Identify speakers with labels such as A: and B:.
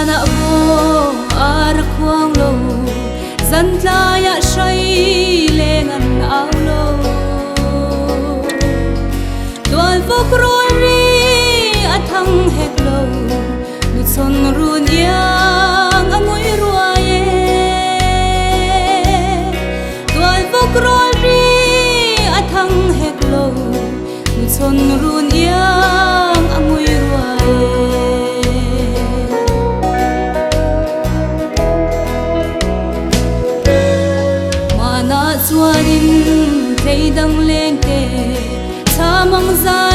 A: na bo ar khoang lo zan tla ya shai le ngan au lo tuan vok roi ri athang hek lo nu son run yang angoi ruaye tuan vok roi ri athang hek lo nu son run yang angoi ruaye chuanin thei dang leng te cha mang za